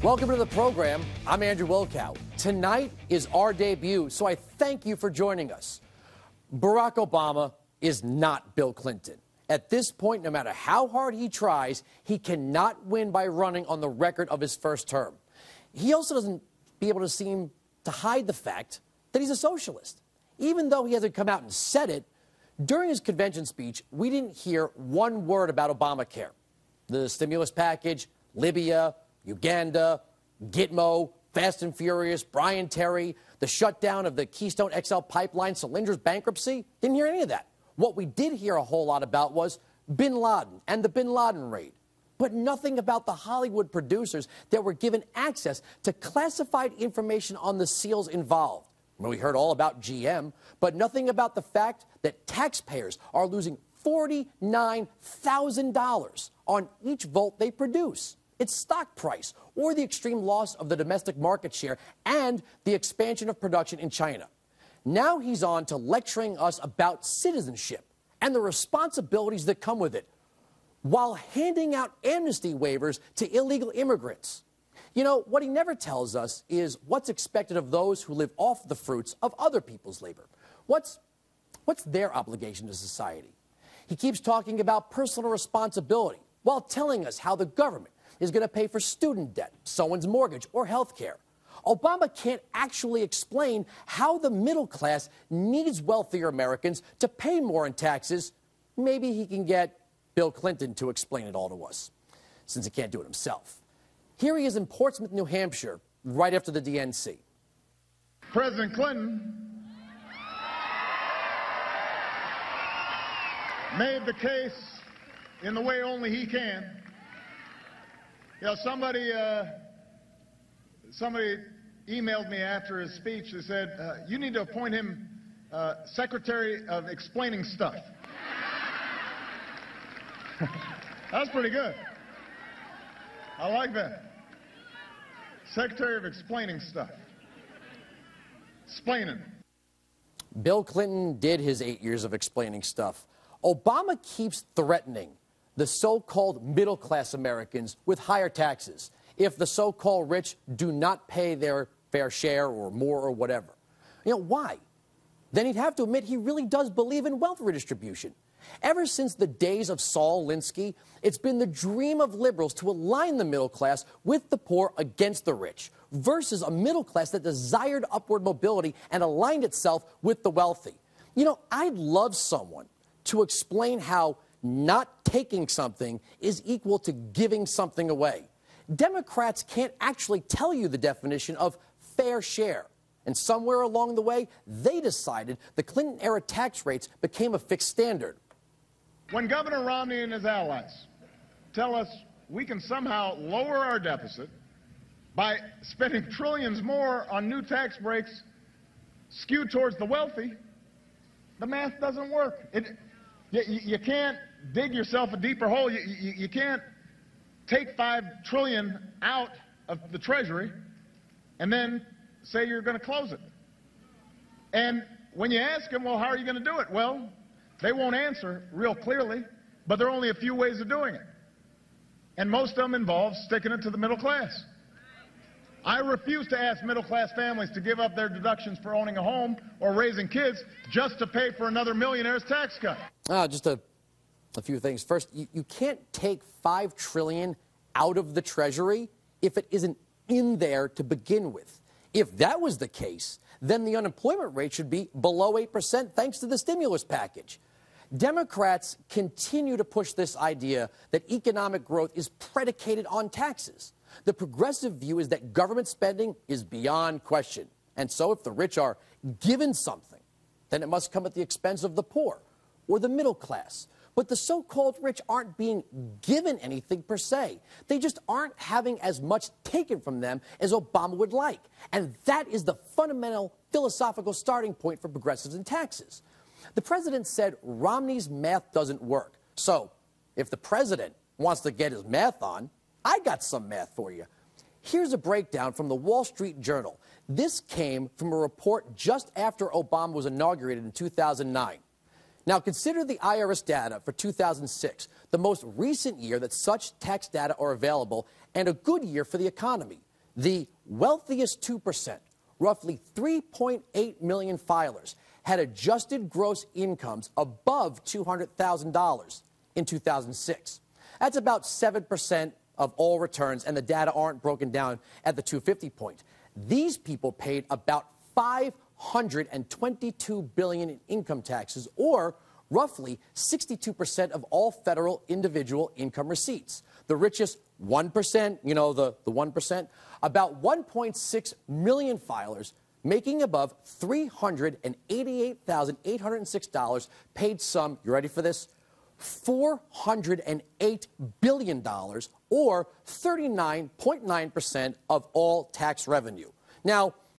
Welcome to the program. I'm Andrew Wilkow. Tonight is our debut, so I thank you for joining us. Barack Obama is not Bill Clinton. At this point, no matter how hard he tries, he cannot win by running on the record of his first term. He also doesn't be able to seem to hide the fact that he's a socialist. Even though he hasn't come out and said it, during his convention speech, we didn't hear one word about Obamacare. The stimulus package, Libya, Uganda, Gitmo, Fast and Furious, Brian Terry, the shutdown of the Keystone XL pipeline, Solinder's bankruptcy. Didn't hear any of that. What we did hear a whole lot about was bin Laden and the bin Laden raid. But nothing about the Hollywood producers that were given access to classified information on the SEALs involved. We heard all about GM, but nothing about the fact that taxpayers are losing $49,000 on each volt they produce. Its stock price, or the extreme loss of the domestic market share and the expansion of production in China. Now he's on to lecturing us about citizenship and the responsibilities that come with it, while handing out amnesty waivers to illegal immigrants. You know, what he never tells us is what's expected of those who live off the fruits of other people's labor. What's their obligation to society? He keeps talking about personal responsibility while telling us how the government is going to pay for student debt, someone's mortgage, or health care. Obama can't actually explain how the middle class needs wealthier Americans to pay more in taxes. Maybe he can get Bill Clinton to explain it all to us, since he can't do it himself. Here he is in Portsmouth, New Hampshire, right after the DNC. President Clinton made the case in the way only he can. You know, somebody emailed me after his speech that said, you need to appoint him Secretary of Explaining Stuff. That's pretty good. I like that. Secretary of Explaining Stuff. Explaining. Bill Clinton did his 8 years of explaining stuff. Obama keeps threatening the so-called middle-class Americans with higher taxes if the so-called rich do not pay their fair share or more or whatever. You know, why? Then he'd have to admit he really does believe in wealth redistribution. Ever since the days of Saul Alinsky, it's been the dream of liberals to align the middle class with the poor against the rich, versus a middle class that desired upward mobility and aligned itself with the wealthy. You know, I'd love someone to explain how not taking something is equal to giving something away. Democrats can't actually tell you the definition of fair share. And somewhere along the way, they decided the Clinton-era tax rates became a fixed standard. When Governor Romney and his allies tell us we can somehow lower our deficit by spending trillions more on new tax breaks skewed towards the wealthy, the math doesn't work. You can't dig yourself a deeper hole. You can't take $5 trillion out of the Treasury and then say you're going to close it. And when you ask them, well, how are you going to do it? Well, they won't answer real clearly, but there are only a few ways of doing it. And most of them involve sticking it to the middle class. I refuse to ask middle-class families to give up their deductions for owning a home or raising kids just to pay for another millionaire's tax cut. Just a few things. First, you can't take $5 trillion out of the Treasury if it isn't in there to begin with. If that was the case, then the unemployment rate should be below 8% thanks to the stimulus package. Democrats continue to push this idea that economic growth is predicated on taxes. The progressive view is that government spending is beyond question. And so if the rich are given something, then it must come at the expense of the poor or the middle class. But the so-called rich aren't being given anything per se. They just aren't having as much taken from them as Obama would like. And that is the fundamental philosophical starting point for progressives in taxes. The president said Romney's math doesn't work. So if the president wants to get his math on, I got some math for you. Here's a breakdown from the Wall Street Journal. This came from a report just after Obama was inaugurated in 2009. Now, consider the IRS data for 2006, the most recent year that such tax data are available, and a good year for the economy. The wealthiest 2%, roughly 3.8 million filers, had adjusted gross incomes above $200,000 in 2006. That's about 7% of all returns, and the data aren't broken down at the 250 point. These people paid about $522 billion in income taxes, or roughly 62% of all federal individual income receipts. The richest 1%, you know, the 1%, about 1.6 million filers making above $388,806 paid some, you ready for this, $408 billion, or 39.9% of all tax revenue. Now,